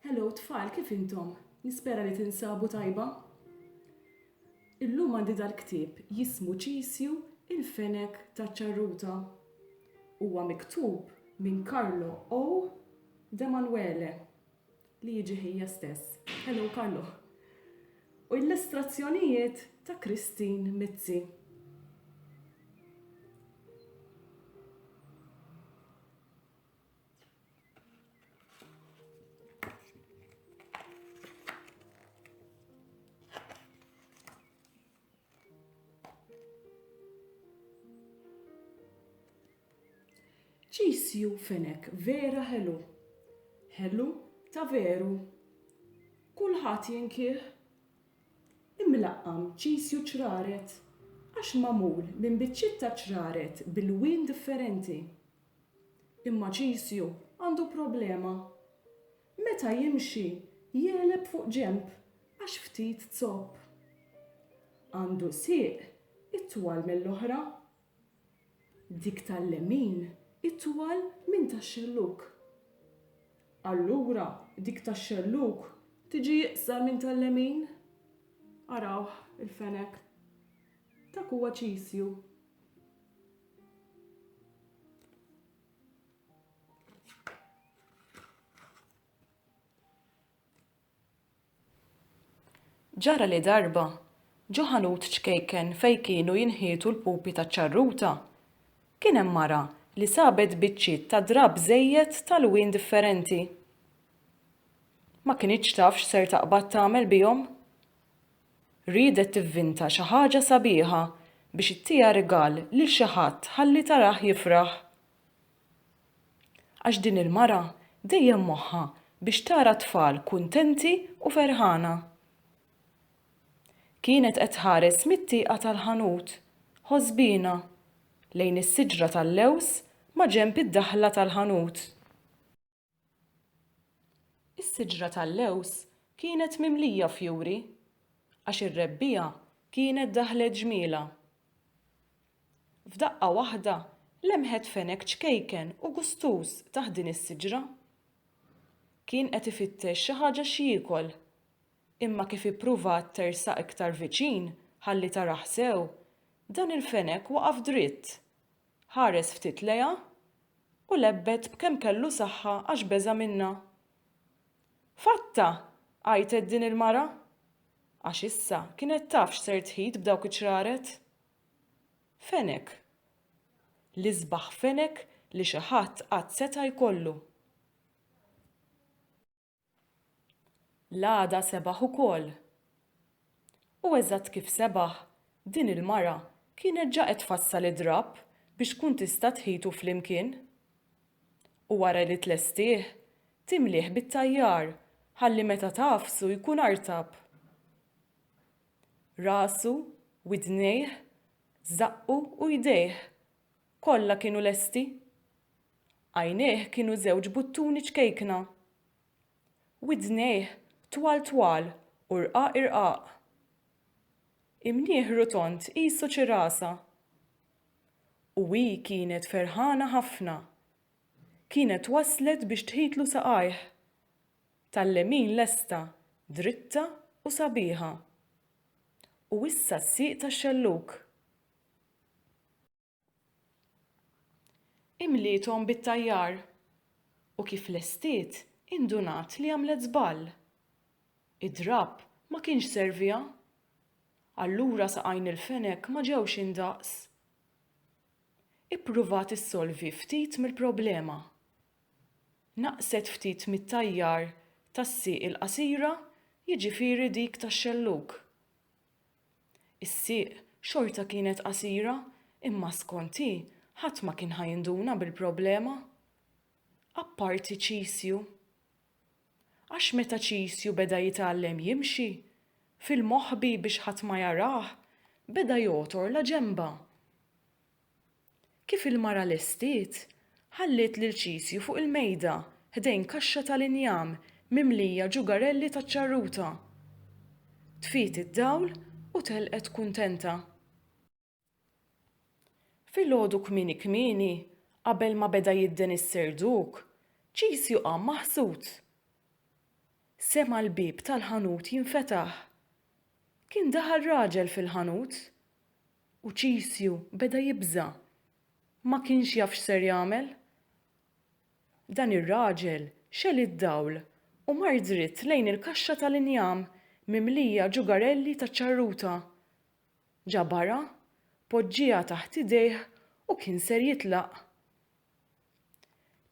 Hello tfal, kif intom? Nispera li tinsabu tajba. Illum għandi dal-ktieb jismu Ċisju il-fenek ta' ċarruta. Huwa miktub minn Carlo O. De Manuele li jiġi hija stess. Hello Carlo. U l-illustrazzjonijiet ta' Christine Mizzi. Ċisju fenek vera ħelu. Ħelu ta' veru. Kulħadd jinkih. Imlaqqam ċisju ċraret għax mamul minn biċċiet ta' ċraret bil-wien differenti. Imma ċisju għandu problema. Meta jimxi jeleb fuq ġemp għax ftit tzopp. Għandu sieq itwal mill-oħra. Dik tal-lemin itwal minn tax-xelluk. Allura dik tax-xelluk tiġi iqsar minn tal-lemin? Araw il-fenek. Dak huwa Ċisju. Ġara li darba ġo ħanut ċkejken fejn kienu jinħietu l-pupi taċ-ċarruta. Kien hemm mara li sabet biċċiet ta' drab żejjed tal-wien differenti. Ma kinitx taf x'ser taqbad tagħmel bihom. Ridet tivvinta xi ħaġa sabiħa biex ittieha rigal lil xi ħadd ħalli tarah jifraħ. Għax din il-mara dejjem moħħha biex tara tfal kuntenti u ferħana. Kienet qed tħares mit-tieqa tal-ħanut, ħosbina, lejn is-siġra tal-lews ma' ġenb id-daħla tal-ħanut. Is-siġra tal-lews kienet mimlija fjuri, għax ir-rebbija kienet daħlet ġmiela. F'daqqa waħda lemħet fenek ċkejken u gustus taħt din is-siġra. Kien qed ifittex xi ħaġa x'jiekol, imma kif ippruvat tersaq iktar viċin ħalli taraħ sew, dan il-fenek waqaf dritt, ħares ftit lejha u lebbet b'kemm kellu saħħa għax beża minnha. Fatta, għajtet din il-mara, għax issa kienet taf x'ser tħid b'dawk iċ-ċraret. Fenek. L-isbaħ fenek li xi ħadd qatt seta' jkollu. L-għada sebaħ ukoll. U eżatt kif sebaħ, din il-mara kienet ġaqet tfassal id-drab biex tkun tista' tħitu flimkien. U wara li tlestih, timlih bit-tajjar ħalli meta tafsu jkun artab. Rasu, widnejh, zaqqu u jdejh kollha kienu lesti. Għajnejh kienu żewġ buttuni ċkejkna. Widnejh twal u rqaq. Imnieħ rotont qisu ċirasa. U hi kienet ferħana ħafna. Kienet waslet biex tħitlu saqajh. Tal-lemin lesta, dritta u sabiħa. U issa s-sieq tax-xelluk. Imlietom bit-tajjar u kif lestiet indunat li għamlet żball. Id-drab ma kienx serviha. Allura saqajn il-fenek ma ġewx indaqs. Ippruvat issolvi ftit mill-problema. Naqset ftit mit-tajjar tas-sieq il-qasira, jiġifieri dik tax-xelluk. Is-sieq xorta kienet qasira, imma skont hi ħadd ma kien ħajinduna bil-problema. Apparti Ċisju. Għax meta Ċisju beda jitgħallem jimxi, fil-moħħbi biex ħadd ma jarah, beda jotor la ġenba. Kif il-mara lestiet, ħalliet lil Ċisju fuq il-mejda ħdejn kaxxa tal-injam mimlija ġugarelli taċ-ċarruta. Tfiet id-dawl u telqet kuntenta. Filgħodu kmieni qabel ma beda jidden is-serduk, Ċisju qam maħsud. Sema l-bib tal-ħanut jinfetaħ. Kien daħal raġel fil-ħanut u Ċisju beda jibża. Ma kienx jaf x'ser jagħmel. Dan ir-raġel xel id-dawl u mar dritt lejn il-kaxxa tal-injam mimlija ġugarelli ta' ċarruta. Ġa barra, poġġiha taħt idejh u kien ser jitlaq.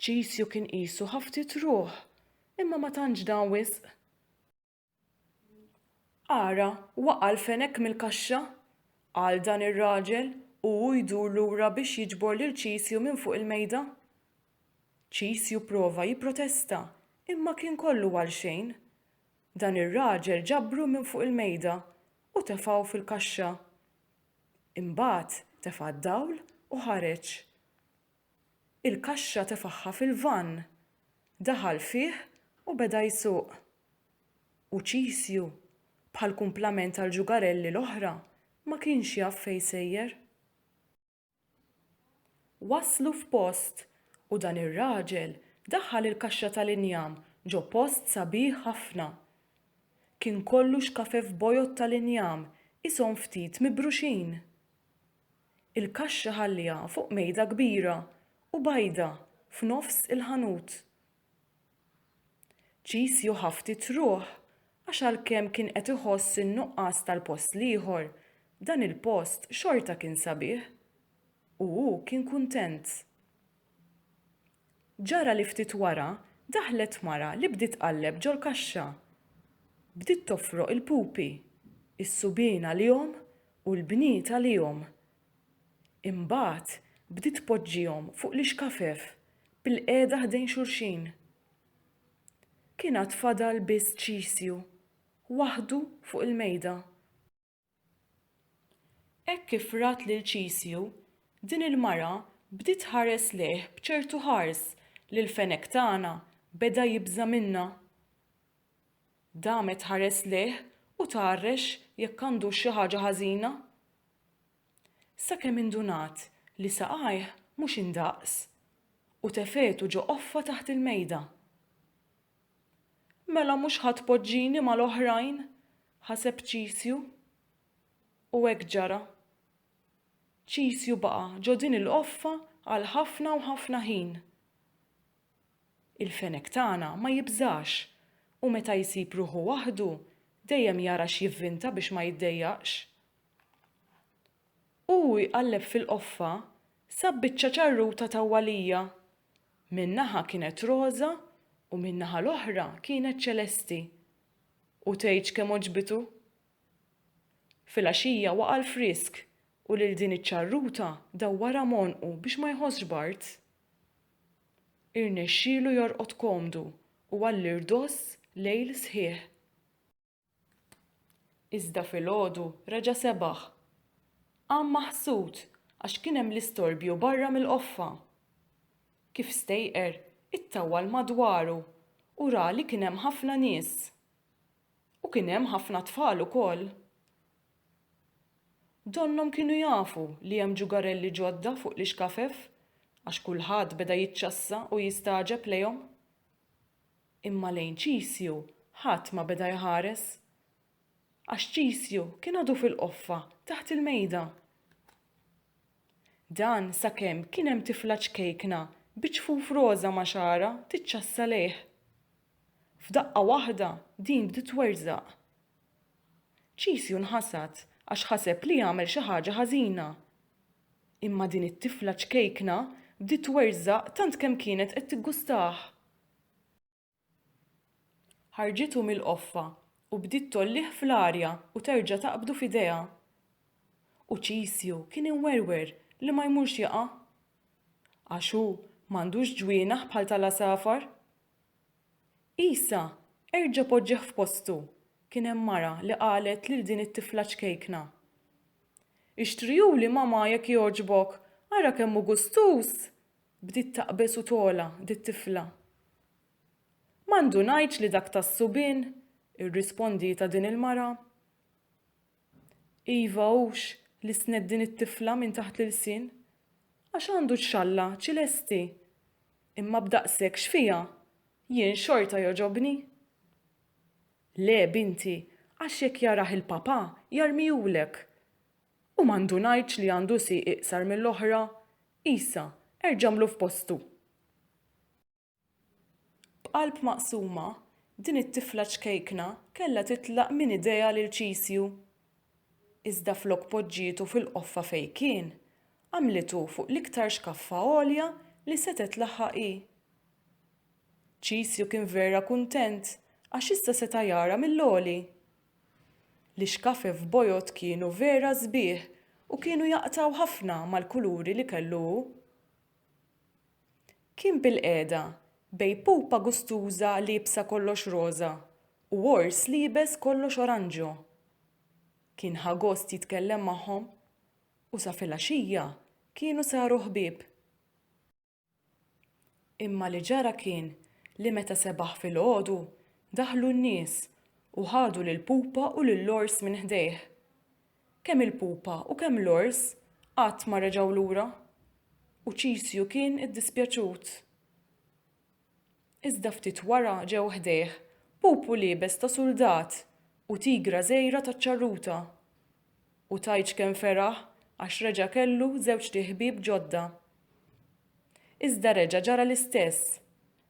Ċisju kien qisu ħaftit ruħ, imma ma tantx dan wisq. Ara waqa' l-fenek mill-kaxxa qal dan ir-raġel u hu jdur lura biex jiġbor lil Ċisju minn fuq il-mejda. Ċisju prova jipprotesta, imma kien kollu għal xejn. Dan ir-raġel ġabbru minn fuq il-mejda u tefgħu fil-kaxxa. Imbagħad tefa' d-dawl u ħareġ. Il-kaxxa tefagħha fil-vann, daħal fih u beda jsuq. U Ċisju, bħal kumplament għal ġugarelli l-oħra, ma kienx jaf fejn sejjer. Waslu f'post u dan ir-raġel daħħal il-kaxxa tal-injam ġo post sabiħ ħafna. Kien kollu xkafef bojot tal-injam ishom ftit mibruxin. Il-kaxxa ħalliha fuq mejda kbira u bajda f'nofs il-ħanut. Ċisju ħaftit ruħ għax għalkemm kien qed iħoss in-nuqqas tal-post ieħor, dan il-post xorta kien sabiħ u hu kien kuntent. Ġara li ftit wara daħlet mara li bdiet tqalleb ġol kaxxa. Bdiet toffroq il-pupi, is-subien għalihom u l-bniet għalihom. Imbagħad bdiet tpoġġihom fuq l-ixkafef bil-qiegħda ħdejn xulxin. Kien għad fadal biss Ċisju, waħdu fuq il-mejda. Hekk kif rat lil Ċisju, din il-mara bdiet tħares lejh b'ċertu ħars li l-fenek tagħna beda jibża minnha. Damet ħares lejh u tarrex jekk għandu xi ħaġa ħażina. Sakemm indunat li saqajh mhux indaqs u tefetu ġo qoffa taħt il-mejda. Mela mhux ħatpoġġini mal-oħrajn, ħaseb Ċisju. U hekk ġara. Ċisju baqa' ġo din il-qoffa għal ħafna u ħafna ħin. Il-fenek tagħna ma jibżax u meta jsib ruħu waħdu dejjem jara x'jivvinta biex ma jiddejjaqx. U jqalleb fil-qoffa sab biċċa ċarruta tawwalija. Min-naħa kienet roża u min-naħa l-oħra kienet ċelesti. U tgħid kemm oġbitu? Fil-għaxija waqa' l-frisk u lil din iċ-ċarruta dawwara monqu biex ma jħossx bart. Irnexxielu jorqod komdu u għall-irdoss lejl sħiħ. Iżda filgħodu reġa' sebaħ. Qam maħsud għax kien hemm l-istorbju barra mill-qoffa. Kif stejqer ittawwal madwaru u ra li kien hemm ħafna nies. U kien hemm ħafna tfal ukoll. Donnom kienu jafu li hemm ġugarelli ġodda fuq l-ixkafef għax kulħadd beda jiċċassa u jistaġeb lejhom. Imma lejn Ċisju ħadd ma beda jħares. Għax Ċisju kien għadu fil-qoffa taħt il-mejda. Dan sakemm kien hemm tifla ċkejkna biċfuf roża ma' xara tiċċassa lejh. F'daqqa waħda din bdiet twerżaq. Ċisju nħasad għax ħaseb li jagħmel xi ħaġa ħażina. Imma din it-tifla ċkejkna bdiet twerżaq tant kemm kienet qed tiggustah. Ħarġitu mill-qoffa u bdiet tollih fl-arja u terġa' taqbdu f'idejha. U Ċisju kien inwerwer li ma jmurx jaqa'. Għax hu m'għandux ġwienaħ bħal tal-asafar. Isa erġa' poġġeħ f'postu. Kien hemm mara li qalet lil din it-tifla ċkejkna. Ixtrijuli mama jekk jogħġbok, ara kemm hu gustus. Bdiet taqbes u tola dit-tifla. M'għandu ngħidx li dak tas-subien, irrispondita din il-mara. Iva hux li sned din it-tifla minn taħt l-ilsien, għax għandu ċalla ċilesti. Imma b'daqshekk x'fiha, jien xorta joġobni. Le binti, għax jekk jaraħ il-papa jarmijulek. U m'għandu ngħidx li għandu si iqsar mill-oħra, isa, erġamlu f'postu. B'qalb maqsuma, din it-tifla ċkejkna kellha titlaq minn idea lil Ċisju. Iżda flok poġġietu fil-qoffa fejn kien, għamlitu fuq l-iktar xkaffa għolja li setet laħħaq hi. Ċisju kien vera kuntent għax issa seta' jara mill-għoli. L-ixkafef bojot kienu vera sbieħ u kienu jaqtaw ħafna mal-kuluri li kellu hu. Kien bil-qiegħda bejn pupa gustuża liebsa kollox roża u ors liebes kollox oranġo. Kien ħa gost jitkellem magħhom u sa filgħaxija kienu saru ħbieb. Imma li ġara kien li meta sebaħ filgħodu daħlu n-nies u ħadu lill-pupa u lill-ors minn ħdejh. Kemm il-pupa u kemm l-ors qatt ma reġgħu lura u Ċisju kien iddispjaċut. Iżda ftit wara ġew ħdejh pupu liebes ta' suldat u tigra żgħira taċ-ċarruta. U tajġ kemm feraħ għax reġa' kellu żewġ ħbieb ġodda. Iżda reġa' ġara l-istess.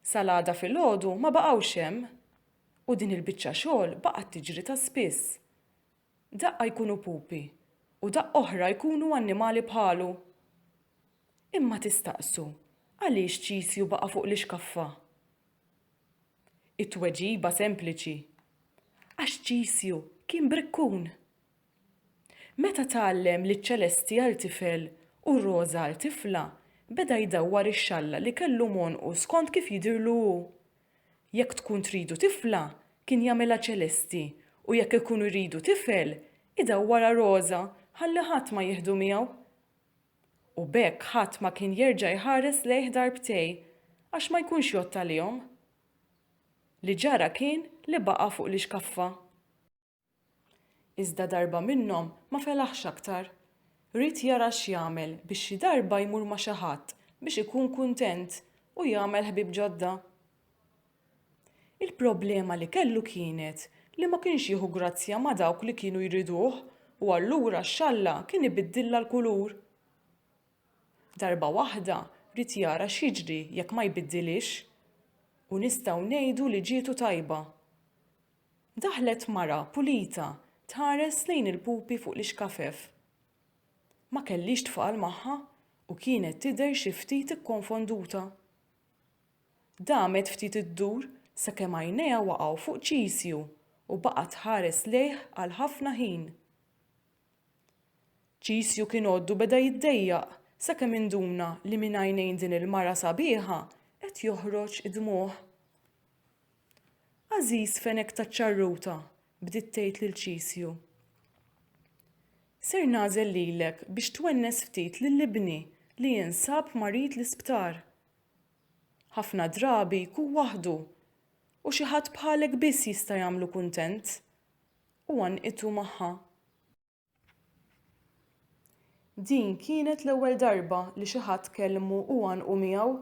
Salada filgħodu ma baqgħux hemm u din il-biċċa xogħol baqgħet tiġri ta' spiss. Daqqa jkunu pupi u daqqa oħra jkunu annimali bħalu. Imma tistaqsu għaliex Ċisju baqa' fuq l-ixkaffa? It-tweġiba sempliċi. Għax Ċisju kien brikkun. Meta tgħallem li ċ-ċelesti għal tifel u r-roża għal tifla, beda jdawwar ix-xalla li kellu monqus skont kif jidhirlu hu. Jekk tkun tridu tifla, kien jagħmilha ċelesti u jekk ikunu jridu tifel, idawwarha roża ħalli ħadd ma jieħdu miegħu. U b'hekk ħadd ma kien jerġa' jħares lejh darbtej għax ma jkunx jgħod għalihom. Li ġara kien li baqa' fuq l-ixkaffa. Iżda darba minnhom ma felaħx aktar. Rid jara x'jagħmel biex xi darba jmur ma' xi ħadd biex ikun kuntent u jagħmel ħbieb ġodda. Il-problema li kellu kienet li ma kienx jieħu grazzja ma' dawk li kienu jriduh u allura x-xalla kien ibiddilha l-kulur. Darba waħda rid jara x'jiġri jekk ma jbiddilix u nistgħu ngħidu li ġietu tajba. Daħlet mara pulita tħares lejn il-pupi fuq l-ixkafef. Ma kellix tfaqal magħha u kienet tidher xi ftit ikkonfonduta. Damet ftit iddur sakemm għajnejha waqgħu fuq Ċisju u baqgħet tħares lejh għal ħafna ħin. Ċisju kien għoddu beda jiddejjaq sakemm induna li minn għajnejn din il-mara sabiħa qed joħroġ id-dmugħ. Għażiż fenek taċ-ċarruta, bdiet tgħid lil Ċisju. Ser nagħżel lilek biex twennes ftit lill-ibni li jinsab marit l-isptar. Ħafna drabi jkun waħdu u xi ħadd bħalek biss jista' jagħmlu kuntent u għanqitu magħha. Din kienet l-ewwel darba li xi ħadd kellmu u għanqu miegħu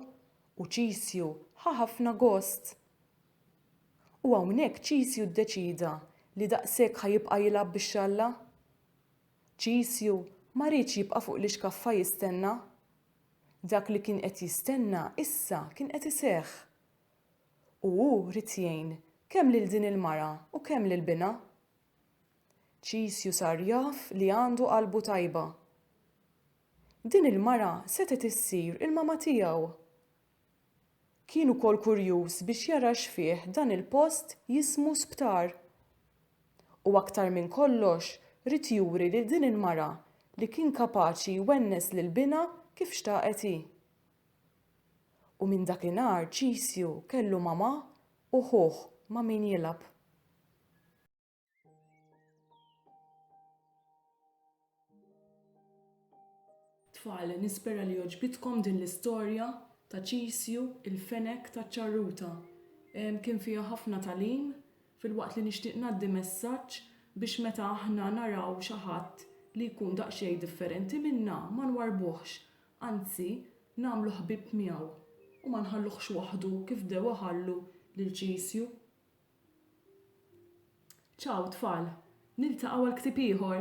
u Ċisju ħa ħafna gost. U hawnhekk Ċisju ddeċida li daqshekk ħajibqa' jilgħab bix-xalla. Ċisju ma rridx jibqa' fuq l-ixkaffa jistenna. Dak li kien qed jistenna issa kien qed iseħħ. U hu rid jgħin kemm lil din il-mara u kemm lil bina. Ċisju sar jaf li għandu qalbu tajba. Din il-mara setet issir il-mama tiegħu. Kien ukoll kurjuż biex jara x'fih dan il-post jismu sptar. U aktar minn kollox rid juri lil din il-mara li kien kapaċi jwennes lil bina kif xtaqet hi. U minn dakinhar Ċisju kellu mama u ħuh ma' min jilgħab. Tfal, nispera li jogħġbitkom din l-istorja ta' Ċisju il-fenek taċ-ċarruta. Kien fiha ħafna tagħlim fil-waqt li nixtieq ngħaddi messaġġ biex meta aħna naraw xi ħadd li jkun daqsxejn differenti minna ma nwarbuhx, anzi nagħmlu ħbieb miegħu u ma nħalluhx waħdu kif dewa ħallu lil Ċisju. Ċaw tfal, niltaqgħu għal ktieb ieħor.